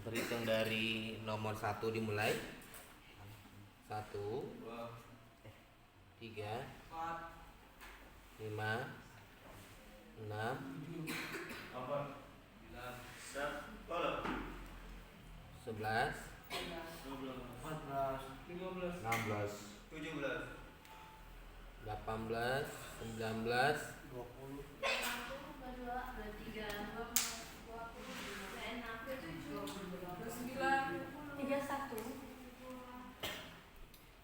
Berhitung dari nomor 1 dimulai. 1, 3, 5, 6, 11, 16, 18, 19, 20,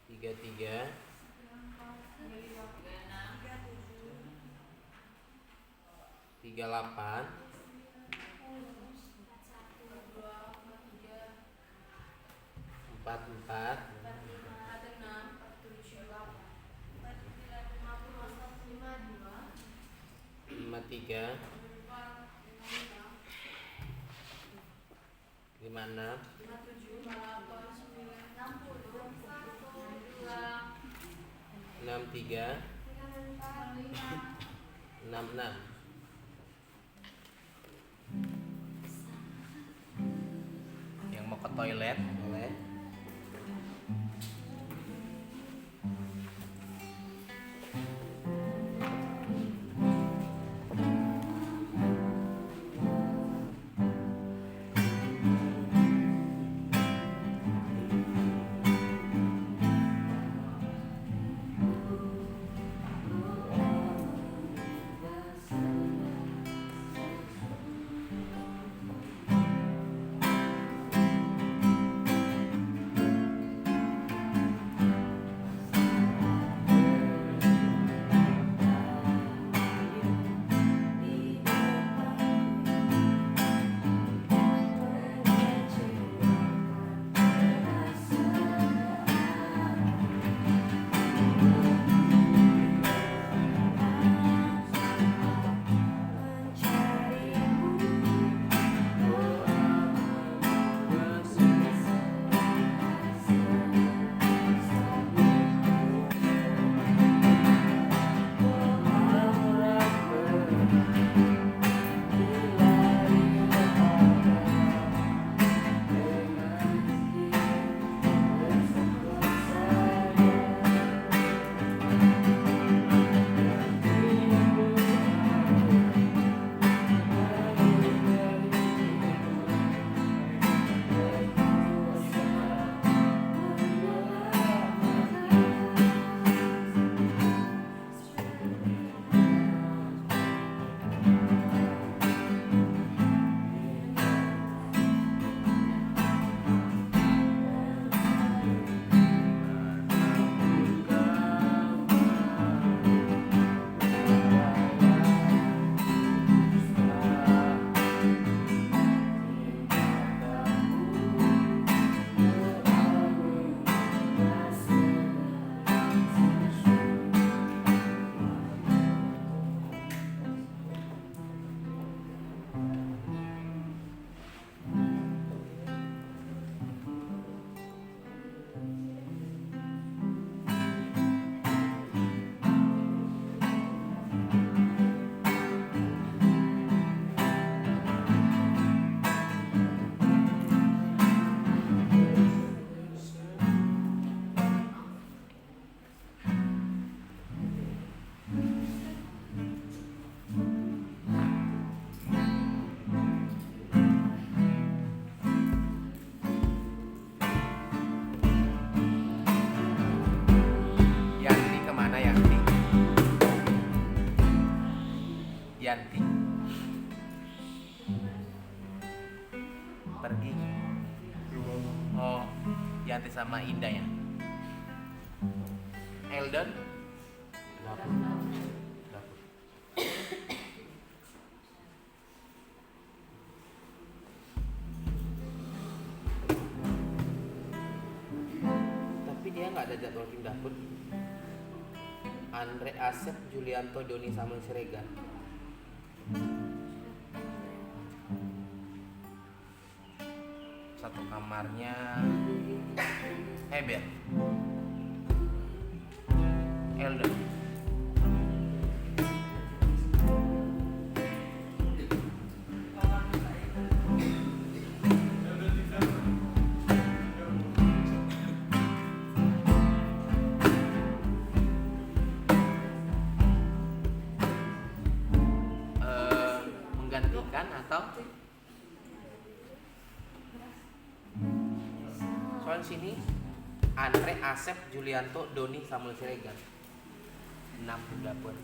33, 38, 44, 53, 56, 63, 66. Yang mau ke toilet boleh. Yanti kemana Yanti? Yanti pergi. Oh, Yanti sama Indah ya. Eldon dapur. tapi dia nggak ada jadwal tim dapur. Andre Asep, Julianto, Doni sama Siregar. Satu kamarnya Hebet, Eldon. orang sini Andre, Asep, Julianto, Doni, Samuel Siregar. 6 dapur.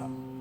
Shalom.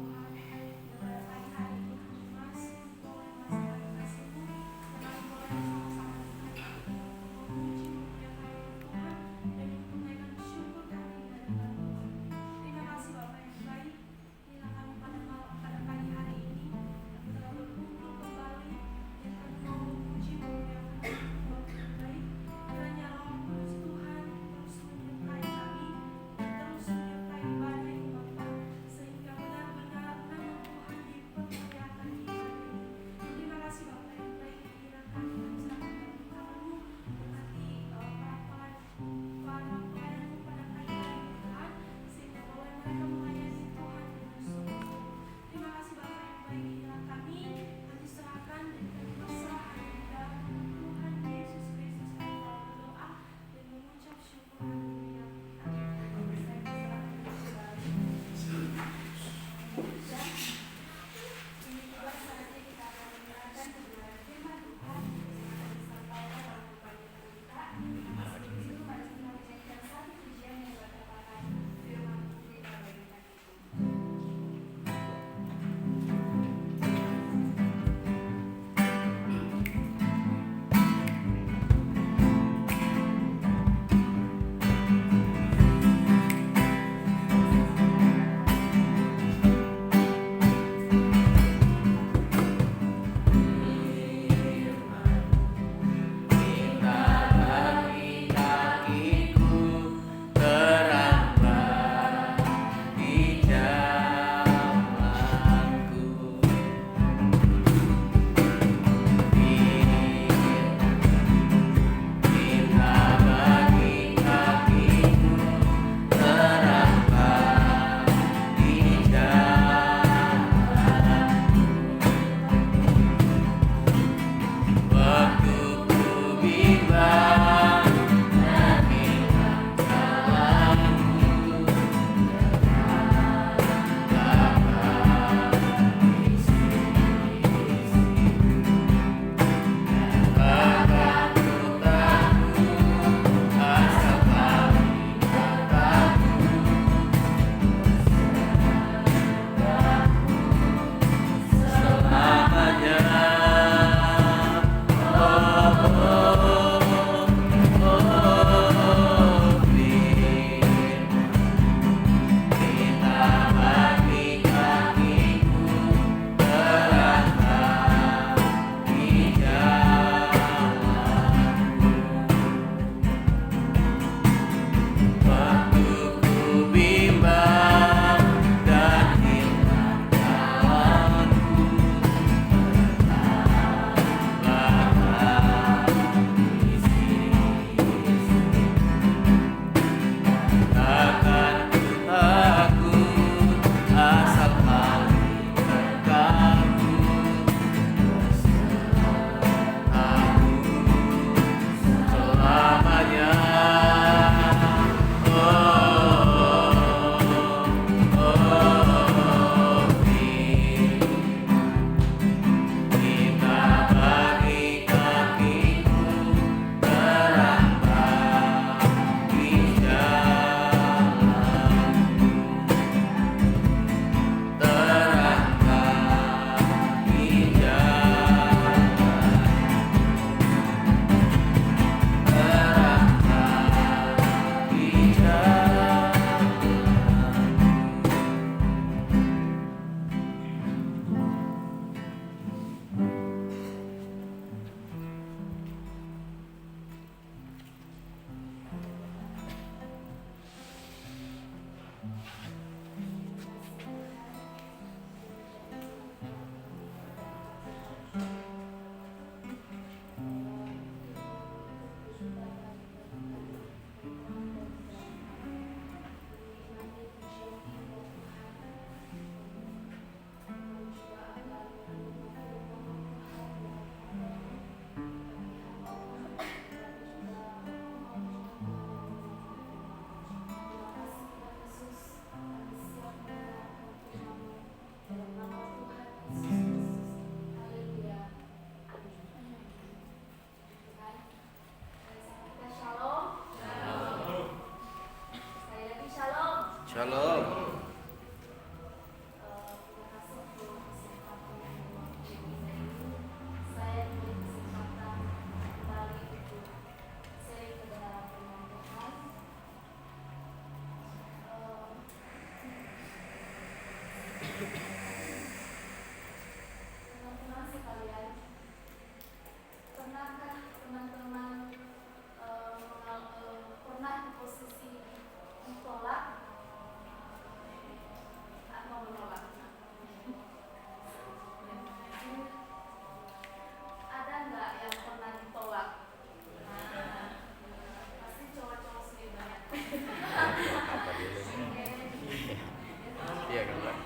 Iya gambar.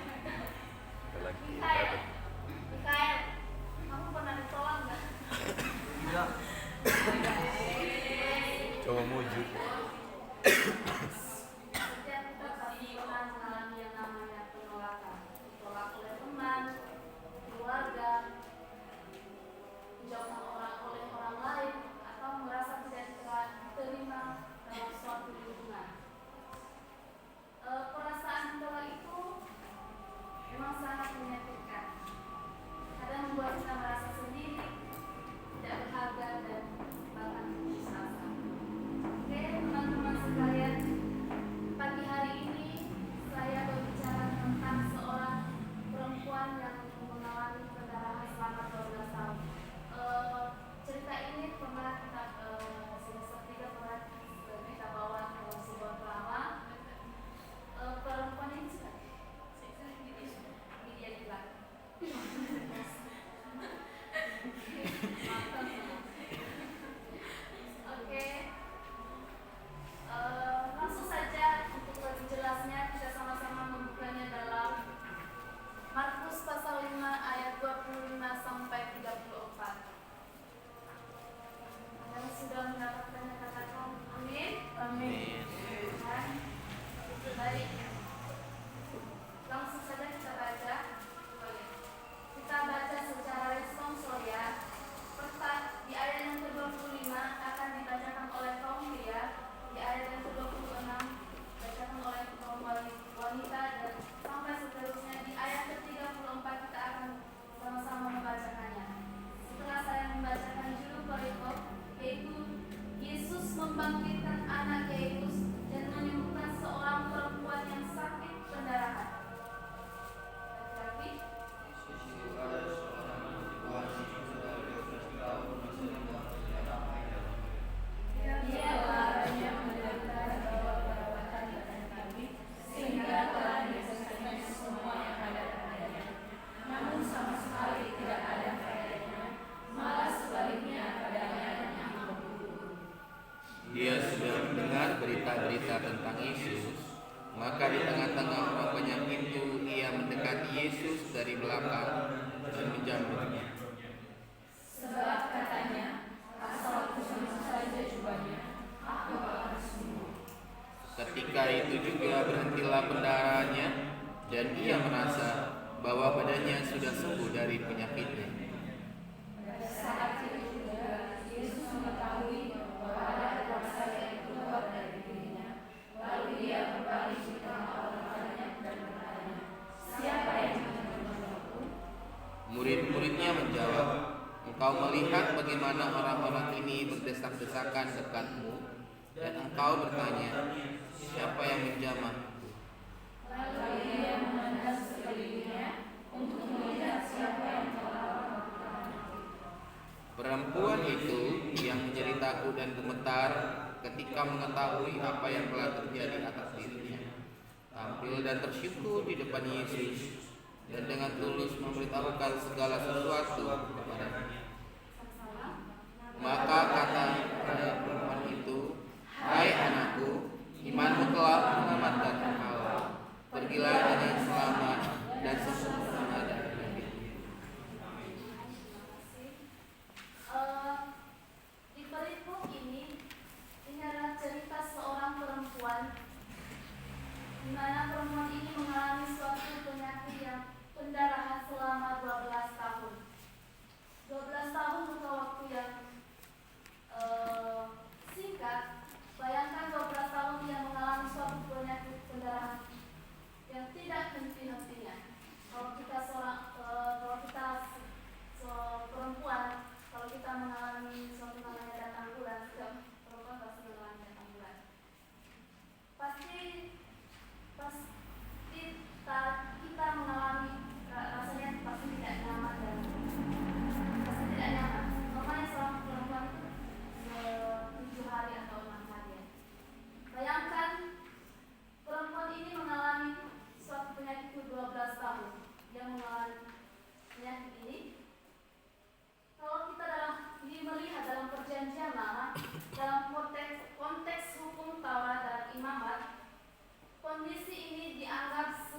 Lagi Mikael, dapat. Mikael, kamu pernah ditolak nggak? Enggak. Coba muju. Setiap kita pasti pernah mengalami yang namanya penolakan. Ditolak oleh teman, keluarga, dijauhkan oleh orang lain, atau merasa tidak diterima dalam suatu lingkungan. Perasaan ditolak itu memang sangat menyakitkan. Kadang membuat kita merasa sendiri, tidak berharga dan bahkan putus asa. Oke, teman-teman sekalian, pagi hari ini saya berbicara tentang seorang perempuan yang mengalami pendarahan selama 12 tahun. Cerita ini pernah kita semester 3 pernah kita bawa ke sebuah drama. Perempuan ini suka dia bilang. Oke. Langsung saja untuk lebih jelasnya kita sama-sama membukanya dalam Markus pasal 5 ayat 25 sampai 34. Yang sudah mendapatkannya katakan amin. Amin. Dan baik. Langsung saja kita baca. Kita baca secara responsor ya. Di ayat yang ke-25 akan dibacakan oleh kaum pria, di ayat yang ke-26 dibacakan oleh kaum wanita, dan sampai seterusnya di ayat ke-34 kita akan sama-sama membacakannya. Setelah saya membacakan judul perikop, yaitu Yesus membangkitkan anak Yairus dan menyembuhkan seorang perempuan yang sakit pendarahan. Laki-laki. Dia laranya menderita bahwa perawatan badan kami, sehingga telah diselesaikan semua yang ada padanya. Namun sama sekali tidak ada faedahnya, malah sebaliknya padanya yang membunuh. Dia sudah mendengar berita-berita tentang Yesus, maka di tengah-tengah orang banyak itu ia mendekati Yesus dari belakang dan menjamurnya. Sebab katanya, asal aku sembuh saja jubahnya, aku akan sembuh. Ketika itu juga berhentilah pendarahannya, dan ia merasa bahwa badannya sudah sembuh dari penyakitnya. Pada saat itu juga Yesus mengetahui bahwa ada kuasa yang keluar dari dirinya. Lalu dia berbalik di tengah orang banyak dan bertanya, siapa yang menyembuhkan aku? Murid-muridnya menjawab, "Engkau melihat bagaimana orang-orang ini berdesak-desakan dekatmu, dan engkau bertanya, siapa yang menjamah?" Lalu dia memandang sekelilingnya untuk melihat siapa yang telah melakukan itu. Perempuan itu yang menjadi takut dan gemetar ketika mengetahui apa yang telah terjadi atas dirinya, tampil dan tersyukur di depan Yesus dan dengan tulus memberitahukan segala sesuatu kepadanya. Maka kata pada perempuan itu, "Hai anakku, imanmu telah menyelamatkan engkau. Pergilah dengan selamat dan sempurna dari penyakitmu." Di perikop ini adalah cerita seorang perempuan di mana perempuan ini mengalami suatu penyakit yang pendarahan selama 12 tahun. 12 tahun bukan waktu yang singkat. Bayangkan 12 tahun dia mengalami suatu penyakit pendarahan yang tidak henti-hentinya. Kalau kita perempuan, kalau kita mengalami suatu namanya datang bulan, setiap perempuan pasti mengalami datang bulan. Kita mengalami rasanya pasti tidak nyaman dan pasti tidak nyaman. Normalnya seorang perempuan 7 hari atau 6 hari. Bayangkan perempuan ini mengalami suatu penyakit 12 tahun. Dia mengalami penyakit ini. Kalau kita melihat dalam perjanjian lama, dalam konteks hukum Taurat dan Imamat, kondisi ini dianggap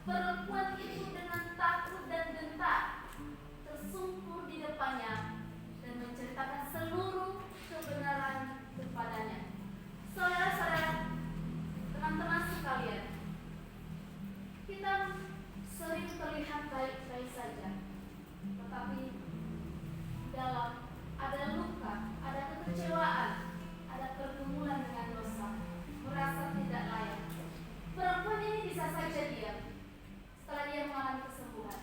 Perempuan itu dengan takut dan gentar tersungkur di depannya dan menceritakan seluruh kebenaran kepadanya. Saudara-saudara, teman-teman sekalian, kita sering terlihat baik-baik saja, tetapi dalam ada luka, ada kekecewaan, ada pergumulan dengan dosa, merasa tidak layak. Perempuan ini bisa saja diam setelah dia mengalami kesembuhan,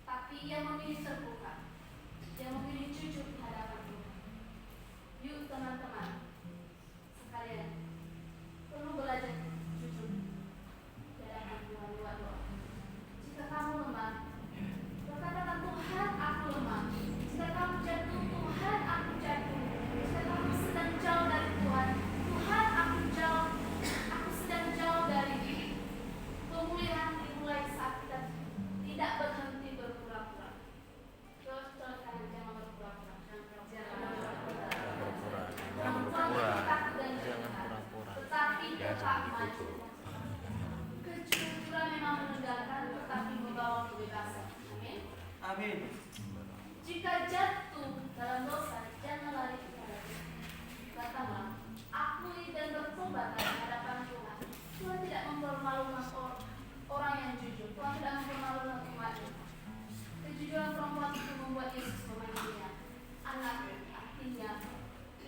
tapi ia memilih terbuka, dia memilih jujur di hadapan Tuhan. Yuk teman-teman sekalian, perlu belajar jujur di hadapan Tuhan lewat doa. Jika kamu lemah, berkatakan, Tuhan, aku lemah. Jika kamu jatuh, Tuhan, aku jatuh. Jika kamu sedang jauh dari Tuhan, Tuhan, aku sedang jauh dari diri. Pemulihan dimulai saat kita tidak berhenti berpura-pura. Terus jangan berpura-pura. Perempuan takut dan gentar, tetapi tetap maju. Kejujuran memang menegakkan, tetapi membawa kebebasan. Amin. Amin. Jika jatuh dalam dosa, jangan lari kepada Tuhan. Katakanlah, akui dan bertobat di hadapan Tuhan. Tuhan tidak mempermalukan orang yang jujur. Tuhan tidak mempermalukan umatnya. Kejujuran perempuan itu membuat Yesus memanggilnya anak. Artinya,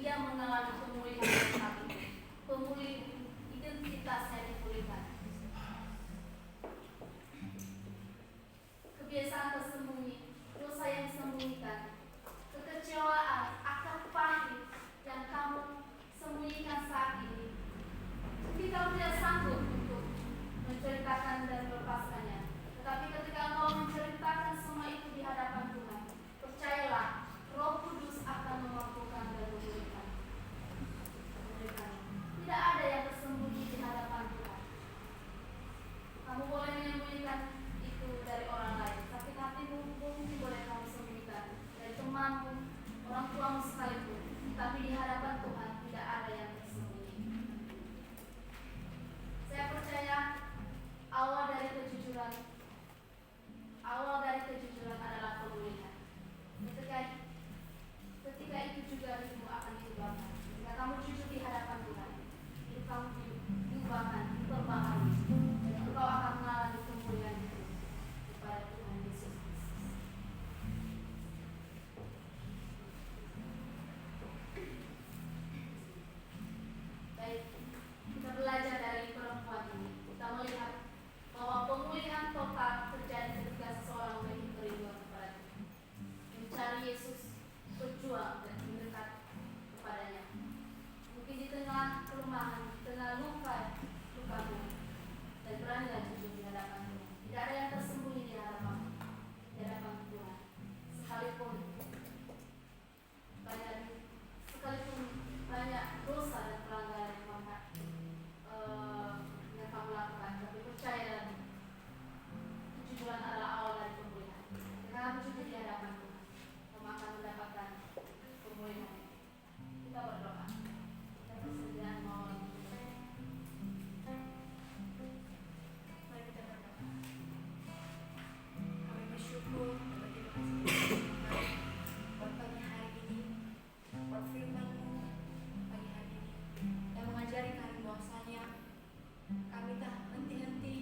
ia mengalami pemulihan hati, identitasnya dipulihkan. Kebiasaan tersembunyi, dosa yang disembunyikan, kekecewaan, akar pahit yang kamu sembunyikan saat ini. Mungkin kamu tidak sanggup untuk menceritakan dan melepaskannya. Tetapi ketika engkau menceritakan semua itu di hadapan Tuhan, percayalah, Roh Kudus akan memampukan dan memulihkan. Tidak ada yang tersembunyi di hadapan Tuhan. Kamu boleh menyembunyikan itu dari orang lain, sakit hatimu mungkin boleh kamu sembunyikan dari temanmu, orang tuamu sekalipun. Tapi di hadapan Tuhan tidak ada yang tersembunyi. Saya percaya awal dari kejujuran adalah pemulihan. Ketika itu juga hidupmu akan diubahkan. Jika kamu jujur di hadapan Tuhan, hidup kamu diubahkan, diperbaharui, dan engkau akan mengalami pemulihan itu kepada Tuhan Yesus Kristus. Baik, kita belajar dari perempuan ini. Kita melihat bahwa pemulihan total terjadi ketika seseorang memiliki kerinduan kepada Tuhan, mencari Yesus, berjuang dan mendekat kepadanya. Mungkin di tengah kelemahan, di tengah lukamu, dan beranilah jujur di hadapan Tuhan. Tidak ada yang tersembunyi di hadapan Tuhan. Sekalipun banyak dosa dan pelanggaran yang kamu lakukan, tapi percayalah, kejujuran adalah awal dari pemulihan. Jika kamu jujur di hadapan Tuhan, kamu akan mendapatkan pemulihan. Kita berdoa. Kita persediaan mohon. Mari kita berdoa. Kami bersyukur bagi kasih buat pagi hari ini, buat firman-Mu pagi hari ini yang mengajari kami bahwasanya kami tak henti-henti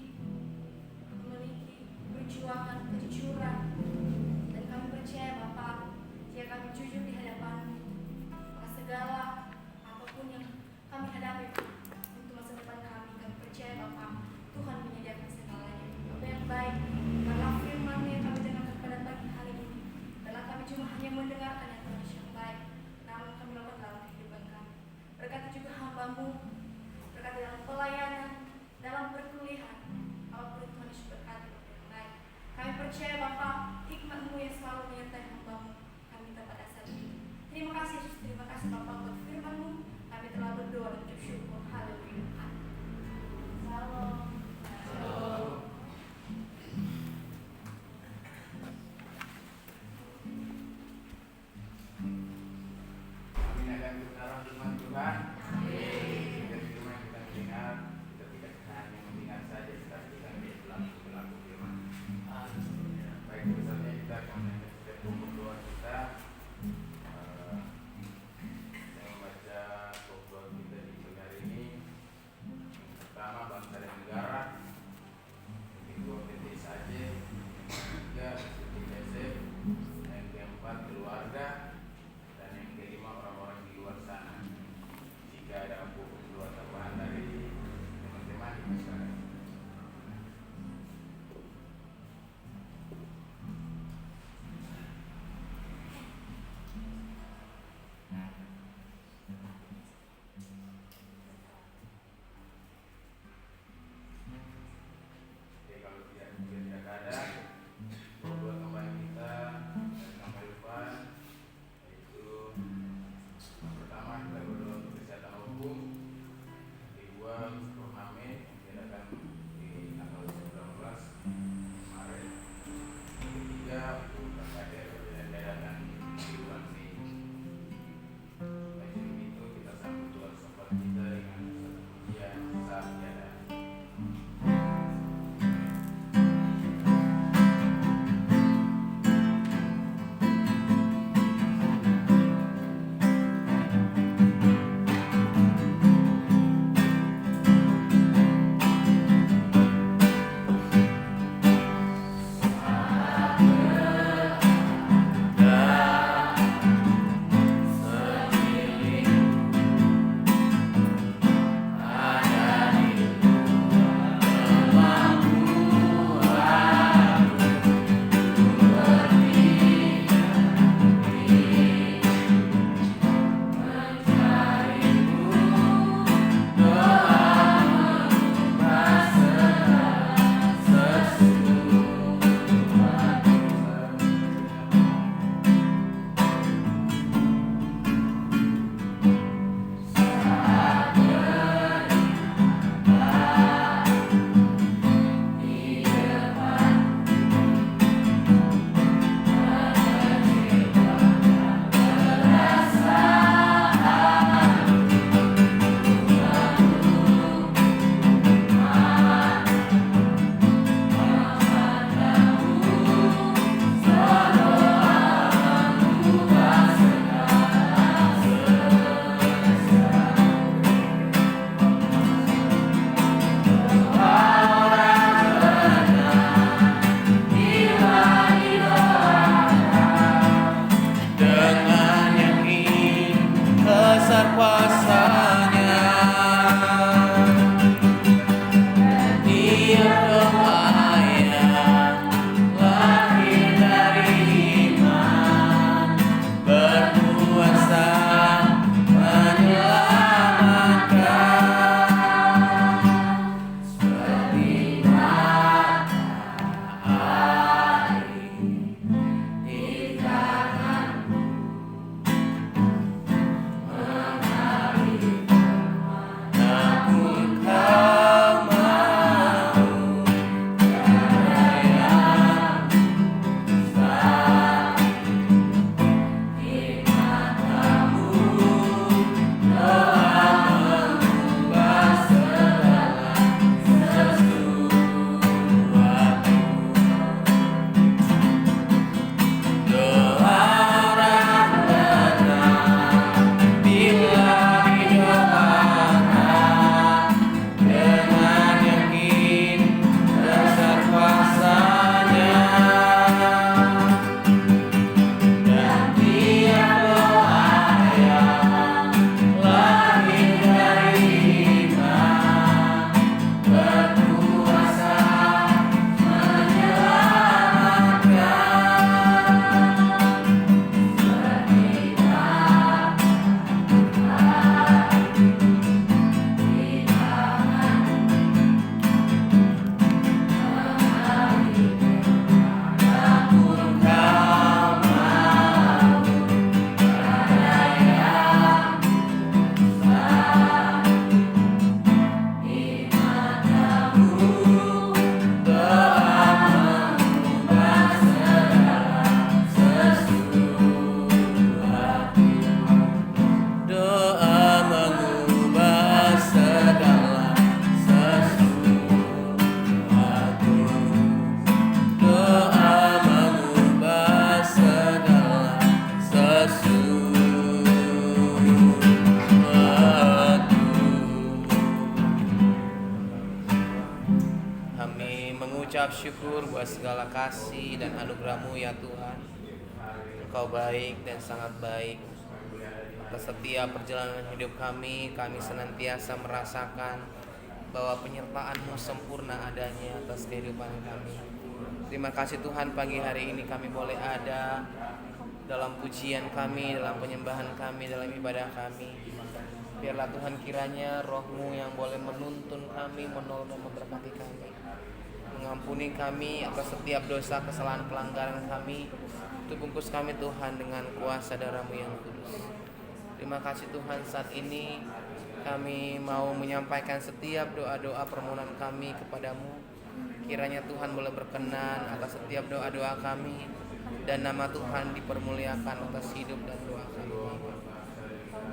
memiliki perjuangan kejujuran, dan kami percaya Bapa, jika kami jujur di hadapan maka segala apapun yang kami hadapi untuk masa depan kami percaya Bapa, Tuhan menyediakan segalanya. Apa yang baik karena firman yang kami dengarkan pada pagi hari ini, karena kami cuma hanya mendengarkan yang Tuhan yang baik, namun kami lakukan dalam kehidupan kami. Berkati juga hamba-Mu, berkati dalam pelayanan, dalam perkuliahan, apapun Tuhan Yesus berkati yang baik. Kami percaya Bapa, hikmat-Mu yang selalu menyertai mengucap syukur buat segala kasih dan anugerah-Mu ya Tuhan. Engkau baik dan sangat baik. Atas setiap perjalanan hidup kami senantiasa merasakan bahwa penyertaan-Mu sempurna adanya atas kehidupan kami. Terima kasih Tuhan, pagi hari ini kami boleh ada dalam pujian kami, dalam penyembahan kami, dalam ibadah kami. Biarlah Tuhan kiranya Roh-Mu yang boleh menuntun kami, menolong dan memberkati kami, mengampuni kami atas setiap dosa, kesalahan, pelanggaran kami. Bungkus kami Tuhan dengan kuasa darah-Mu yang kudus. Terima kasih Tuhan, saat ini kami mau menyampaikan setiap doa-doa permohonan kami kepadamu. Kiranya Tuhan boleh berkenan atas setiap doa-doa kami, dan nama Tuhan dipermuliakan atas hidup dan doa kami.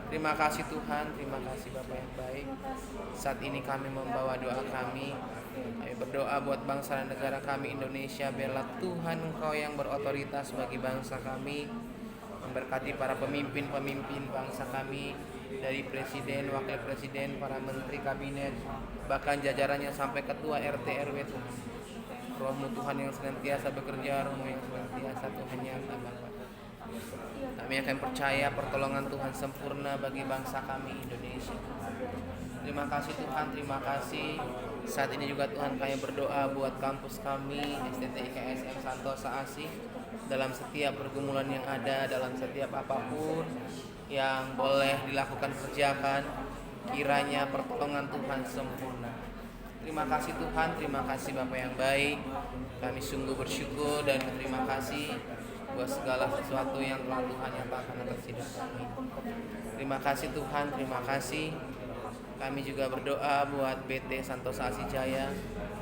Terima kasih Tuhan, terima kasih Bapa yang baik. Saat ini kami membawa doa kami. Kami berdoa buat bangsa dan negara kami Indonesia. Biarlah Tuhan Engkau yang berotoritas bagi bangsa kami, memberkati para pemimpin-pemimpin bangsa kami, dari presiden, wakil presiden, para menteri kabinet, bahkan jajarannya sampai ketua RT RW Tuhan. Roh-Mu Tuhan yang senantiasa bekerja, Roh-Mu yang senantiasa Tuhan nyata Bapa. Kami akan percaya pertolongan Tuhan sempurna bagi bangsa kami Indonesia. Terima kasih Tuhan, terima kasih. Saat ini juga Tuhan kami berdoa buat kampus kami STT IKSM Santosa Asih, dalam setiap pergumulan yang ada, dalam setiap apapun yang boleh dilakukan kerjakan, kiranya pertolongan Tuhan sempurna. Terima kasih Tuhan, terima kasih Bapa yang baik. Kami sungguh bersyukur dan berterima kasih buat segala sesuatu yang telah Tuhan nyatakan atas hidup kami. Terima kasih Tuhan, terima kasih. Kami juga berdoa buat BT Santosa Asih Jaya,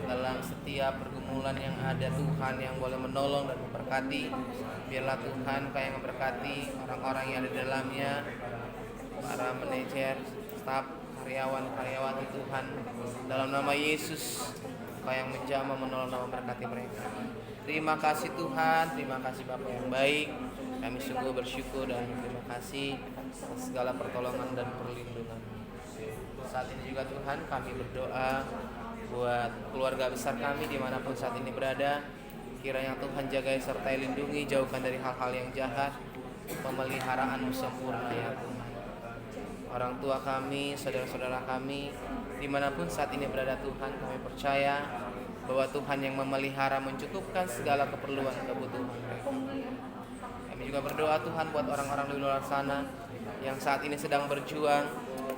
dalam setiap pergumulan yang ada Tuhan yang boleh menolong dan memberkati. Biarlah Tuhan Kau yang memberkati orang-orang yang ada di dalamnya, para manajer, staf, karyawan-karyawati Tuhan. Dalam nama Yesus, Kau yang menjamah, menolong dan memberkati mereka. Terima kasih Tuhan, terima kasih Bapa yang baik. Kami sungguh bersyukur dan terima kasih atas segala pertolongan dan perlindungan. Saat ini juga Tuhan kami berdoa buat keluarga besar kami dimanapun saat ini berada. Kiranya Tuhan jagai serta lindungi, jauhkan dari hal-hal yang jahat, pemeliharaan-Mu sempurna ya Tuhan. Orang tua kami, saudara-saudara kami, dimanapun saat ini berada Tuhan, kami percaya bahwa Tuhan yang memelihara mencukupkan segala keperluan kebutuhan mereka. Kami juga berdoa Tuhan buat orang-orang di luar sana yang saat ini sedang berjuang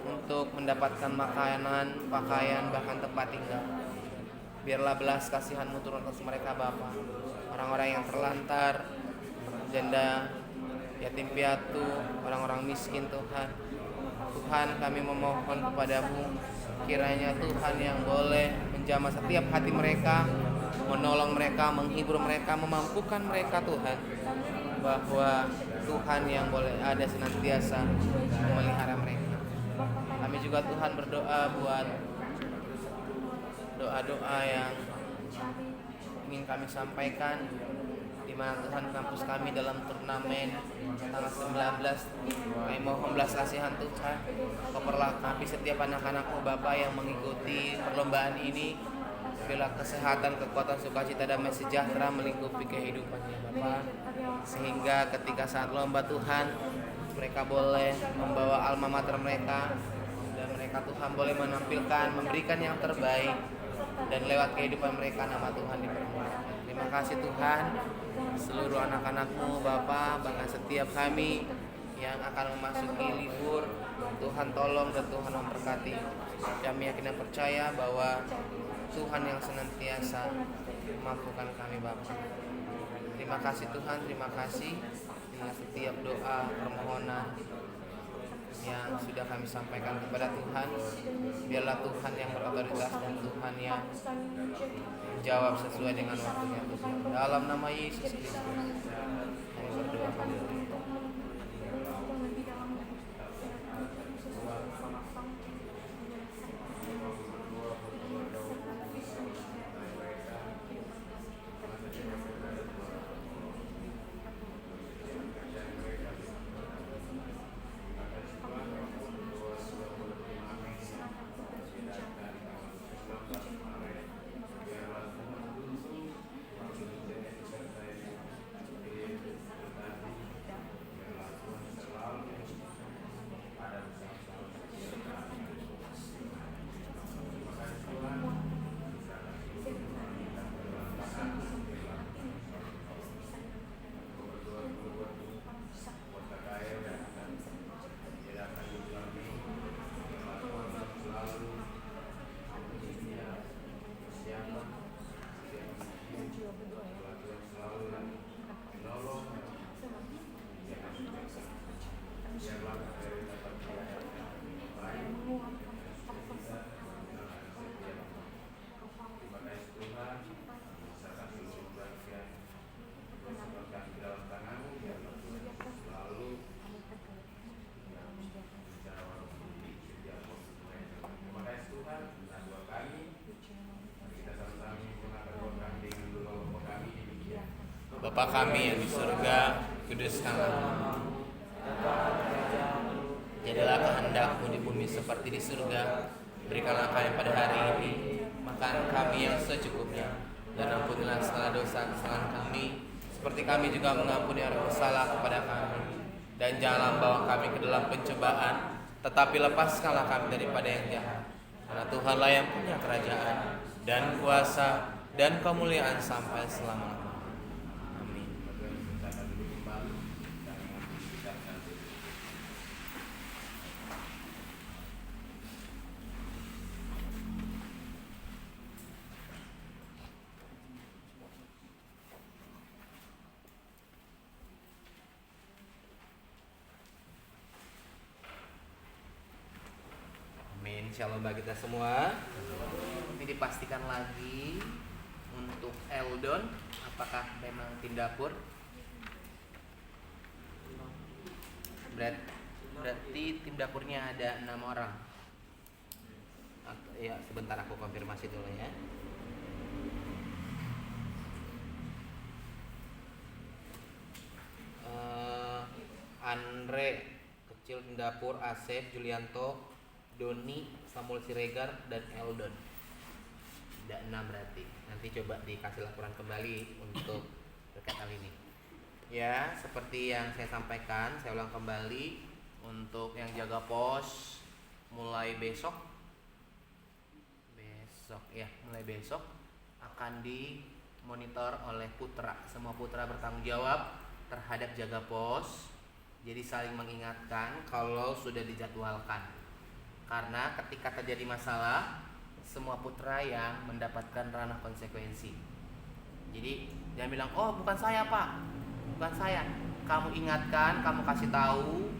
untuk mendapatkan makanan, pakaian, bahkan tempat tinggal. Biarlah belas kasihan-Mu turun atas mereka Bapa. Orang-orang yang terlantar, janda, yatim piatu, orang-orang miskin Tuhan. Tuhan kami memohon kepadamu, kiranya Tuhan yang boleh menjamah setiap hati mereka, menolong mereka, menghibur mereka, memampukan mereka Tuhan, bahwa Tuhan yang boleh ada senantiasa memelihara mereka. Kami juga Tuhan berdoa buat doa-doa yang ingin kami sampaikan, di mana Tuhan kampus kami dalam turnamen tanggal 19. Kami mohon belas kasihan Tuhan, Kau perlengkapi setiap anak-anak-Mu Bapa yang mengikuti perlombaan ini. Bila kesehatan, kekuatan, sukacita, damai sejahtera melingkupi kehidupannya Bapa, sehingga ketika saat lomba Tuhan, mereka boleh membawa alma mater mereka, dan mereka Tuhan boleh menampilkan, memberikan yang terbaik, dan lewat kehidupan mereka nama Tuhan dipermuliakan. Terima kasih Tuhan, seluruh anak-anak-Mu Bapa, bahkan setiap kami yang akan memasuki libur, Tuhan tolong dan Tuhan memberkati. Kami yakin dan percaya bahwa Tuhan yang senantiasa memampukan kami Bapa. Terima kasih Tuhan, terima kasih dengan setiap doa, permohonan yang sudah kami sampaikan kepada Tuhan. Biarlah Tuhan yang berotoritas dan Tuhan yang menjawab sesuai dengan waktunya Tuhan. Dalam nama Yesus Kristus kami berdoa. Bapa kami yang di surga, kuduskanlah namamu. Jadilah kehendak-Mu di bumi seperti di surga. Berikanlah kami pada hari ini makan kami yang secukupnya, dan ampunilah segala dosa kesalahan kami, seperti kami juga mengampuni orang bersalah kepada kami. Dan janganlah membawa kami ke dalam pencobaan, tetapi lepaskanlah kami daripada yang jahat. Karena Tuhanlah yang punya kerajaan dan kuasa dan kemuliaan sampai selama-lamanya. Shalom bagi kita semua. Ini dipastikan lagi untuk Eldon, apakah memang tim dapur? Berarti tim dapurnya ada 6 orang. Ya, sebentar aku konfirmasi dulu ya. Andre kecil tim dapur, Asep, Julianto, Doni, Samuel Siregar, dan Eldon. Ada 6 berarti. Nanti coba dikasih laporan kembali untuk terkait hal ini. Ya, seperti yang saya sampaikan, saya ulang kembali untuk yang jaga pos mulai besok mulai besok akan dimonitor oleh putra. Semua putra bertanggung jawab terhadap jaga pos. Jadi saling mengingatkan kalau sudah dijadwalkan. Karena ketika terjadi masalah, semua putra yang mendapatkan ranah konsekuensi. Jadi jangan bilang, oh bukan saya pak, bukan saya. Kamu ingatkan, kamu kasih tahu.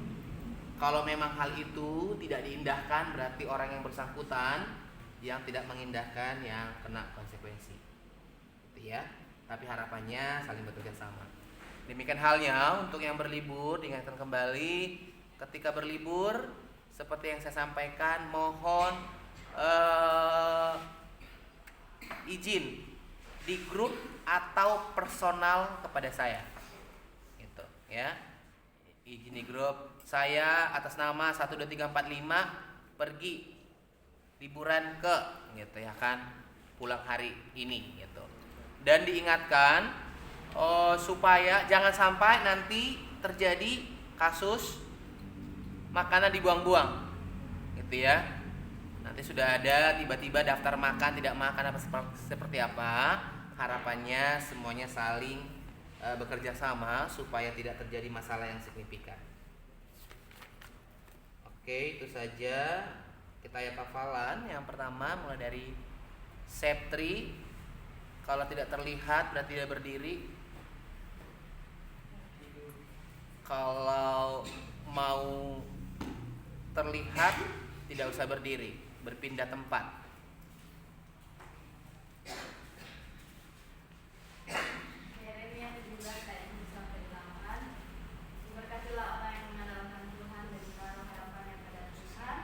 Kalau memang hal itu tidak diindahkan, berarti orang yang bersangkutan yang tidak mengindahkan yang kena konsekuensi. Gitu ya. Tapi harapannya saling bekerja sama. Demikian halnya untuk yang berlibur, diingatkan kembali ketika berlibur. Seperti yang saya sampaikan, mohon izin di grup atau personal kepada saya, gitu ya. Izin di grup saya atas nama 12345 pergi liburan ke, gitu ya kan, pulang hari ini, gitu. Dan diingatkan supaya jangan sampai nanti terjadi kasus makanan dibuang-buang, gitu ya. Nanti sudah ada tiba-tiba daftar makan tidak makan apa seperti apa. Harapannya semuanya saling bekerja sama supaya tidak terjadi masalah yang signifikan. Oke, itu saja kita ayat hafalan. Yang pertama mulai dari Septri. Kalau tidak terlihat berarti tidak berdiri. Kalau mau terlihat tidak usah berdiri, berpindah tempat. Yeremia 17 ayat 1-8. Berkatilah orang yang mengandalkan Tuhan dan menaruh harapannya pada Tuhan.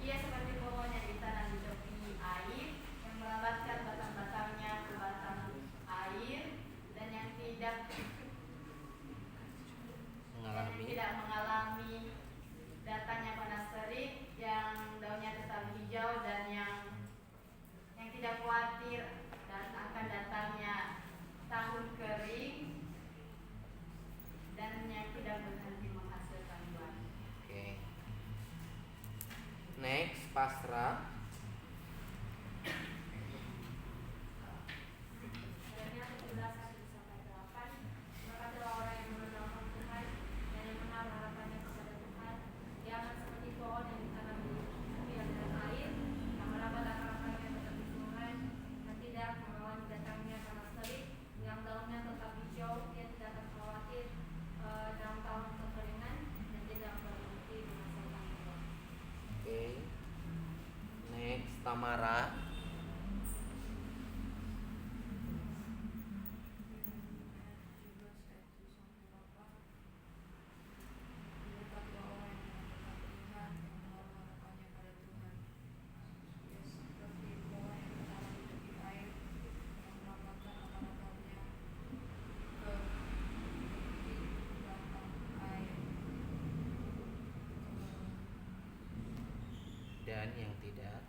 Ia seperti pohon yang ditanam di tepi air, yang melambatkan batang-batangnya ke batang air, dan yang tidak mengalami datangnya panas terik, yang daunnya tetap hijau, dan yang tidak khawatir dan akan datangnya tahun kering, dan yang tidak berhenti menghasilkan buah. Oke. Next, Pasra. Yeremia 17:1-8. Berkatilah orang yang mengandalkan Tuhan dan yang menaruh harapannya kepada Tuhan. Dia akan seperti pohon yang ditanam di tepi aliran air, yang merambat akar-akarnya ke tepi sungai, dan tidak mengalami datangnya panas terik, yang daunnya tetap hijau, dia tidak akan Amara. Dan yang tidak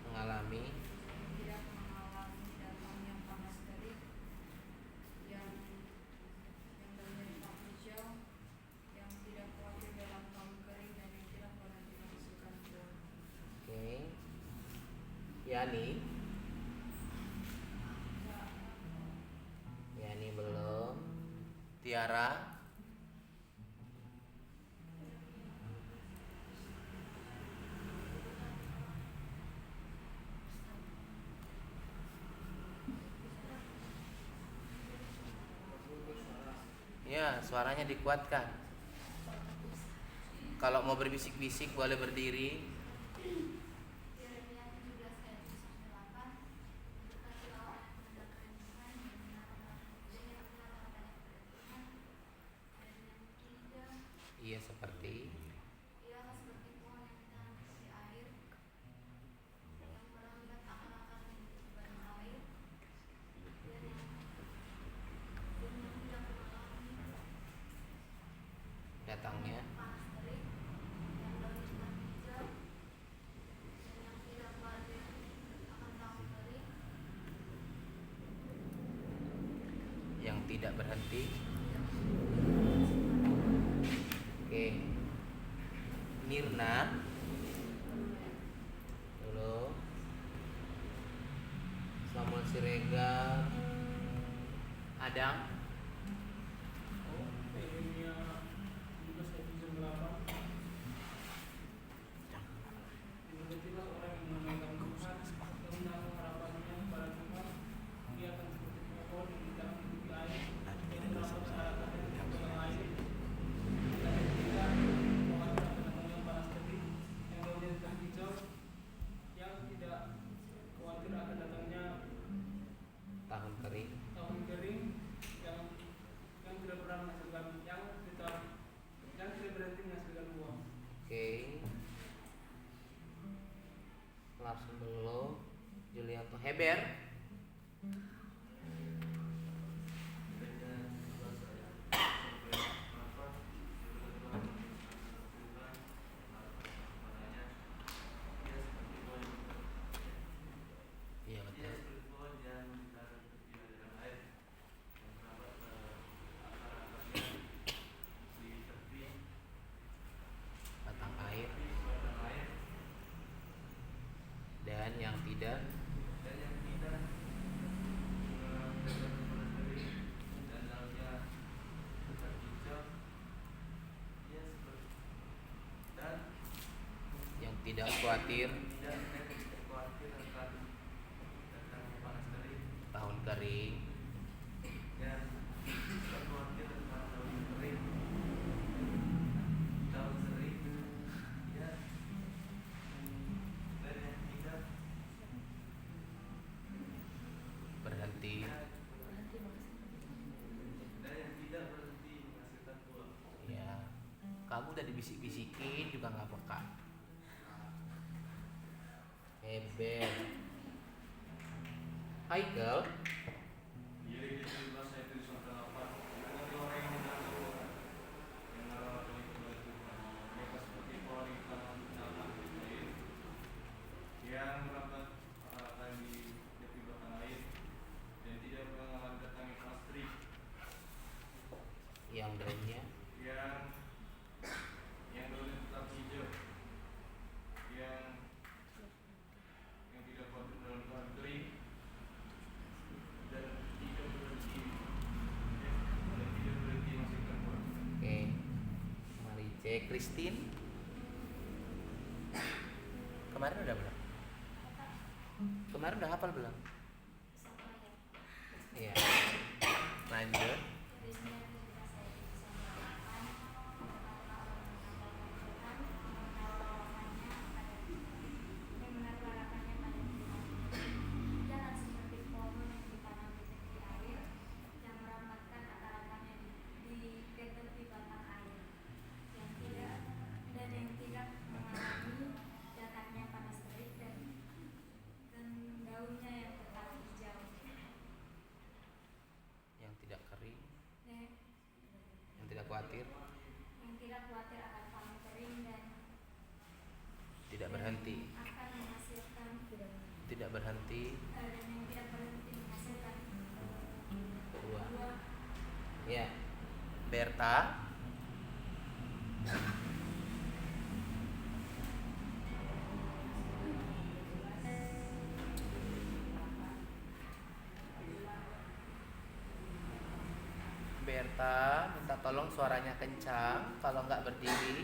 mengalami datangnya panas terik yang bernyata hijau, yang tidak khawatir dalam tahun kering dan yang tidak pernah dimasukkan buah. Oke. Yani belum. Tiara. Ya, suaranya dikuatkan. Kalau mau berbisik-bisik boleh berdiri. Yeremia 17 ayat 1-8. Berkatilah orang yang mendengarkan Tuhan dan mendengarkan harapannya kepada Tuhan. Dan yang ketiga, Iya, seperti ialah seperti pohon yang ditanam di tepi air, yang merambat akar-akar di banyak air, dan yang tidak mengalami datangnya panas terik, yang daunnya hijau, dan yang tidak khawatir akan tahun kering, yang tidak berhenti. Oke. Mirna dulu. Samuel Siregar. Adang. Yeremia 17 ayat 7-8. Berkatilah orang yang mengenalkan Tuhan dan menaruh harapannya pada Tuhan. Dia akan seperti pohon yang ditanam di tepi air, yang merambat akar-akarnya di banyak air. Dan yang tidak khawatir akan datangnya panas terik, yang daunnya tetap hijau, yang tidak khawatir akan datangnya Tahun kering. tahun kering, yang tidak pernah menghasilkan yang tidak berhenti menghasilkan buah. Oke. Langsung belum. Julianto Heber. Iya betul. Batang air. Dan yang tidak khawatir tahun kering. Berhenti. Ya, kamu udah dibisik-bisikin juga nggak peka. Hebat. Haikal. Yeremia 17 ayat 7-8. Berkati orang yang mengenal Tuhan, yang menaruh harapannya kepada Tuhan. Mereka seperti pohon yang ditanam di dalam air, yang merambat akar-akar di tepi belakang air, dan tidak pernah mengalami datangnya panas terik, Yang daunnya yang daunnya tetap hijau, yang tidak khawatir dalam tahun kering, dan tidak berhenti menghasilkan buah. Oke. Marice Christine. Kemarin udah belum? Kemarin udah hafal belum? satu ayat. Iya. Lanjut. Yeremia 17 ayat 1-8. Berkatilah orang yang mendengarkan Tuhan dan Tidak berhenti. akan menghasilkan Tidak berhenti. dan yang tidak berhenti menghasilkan. 2. 2. Ya. Berta. Berta, minta tolong suaranya kencang, kalau nggak berdiri.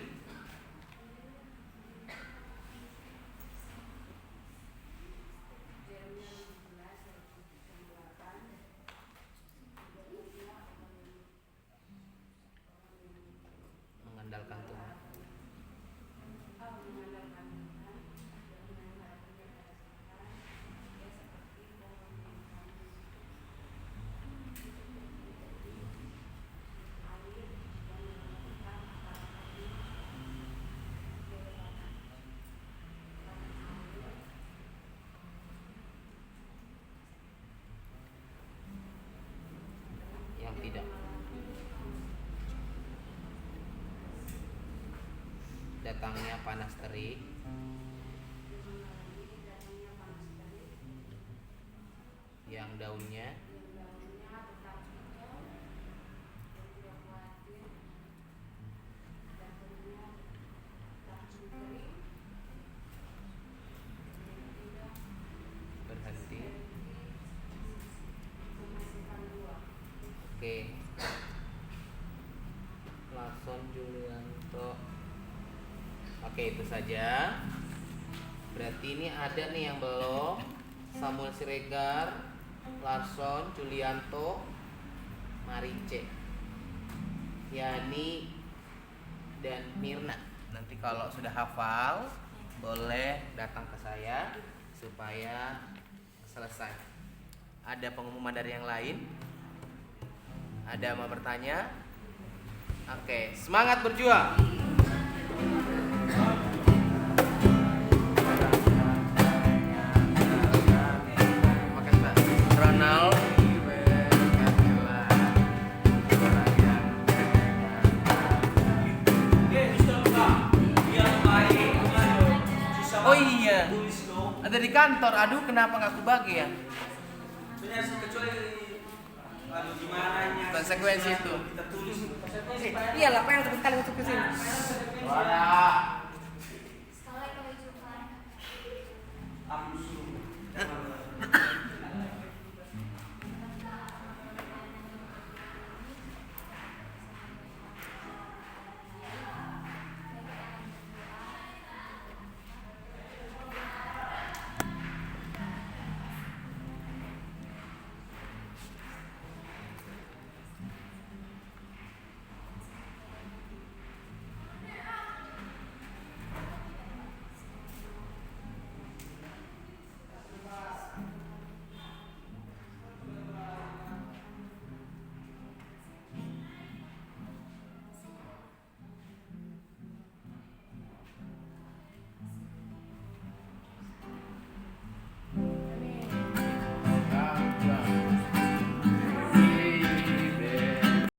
Mengandalkan Tuhan. Yang tidak. Datangnya panas terik. Yang daunnya. Berhenti. Oke. Larson Julianto. Oke, itu saja. Berarti ini ada nih yang belum. Samuel Siregar, Larson Julianto, Marice, Yani, dan Mirna. Nanti kalau sudah hafal boleh datang ke saya supaya selesai. Ada pengumuman dari yang lain? Ada mau bertanya? Oke, semangat berjuang. Makasih Pak. Ronald. Oh iya, ada di kantor. Aduh, kenapa nggak aku bagi ya? Konsekuensi itu. Iyalah, apa yang untuk kali untuk kesini? Suara.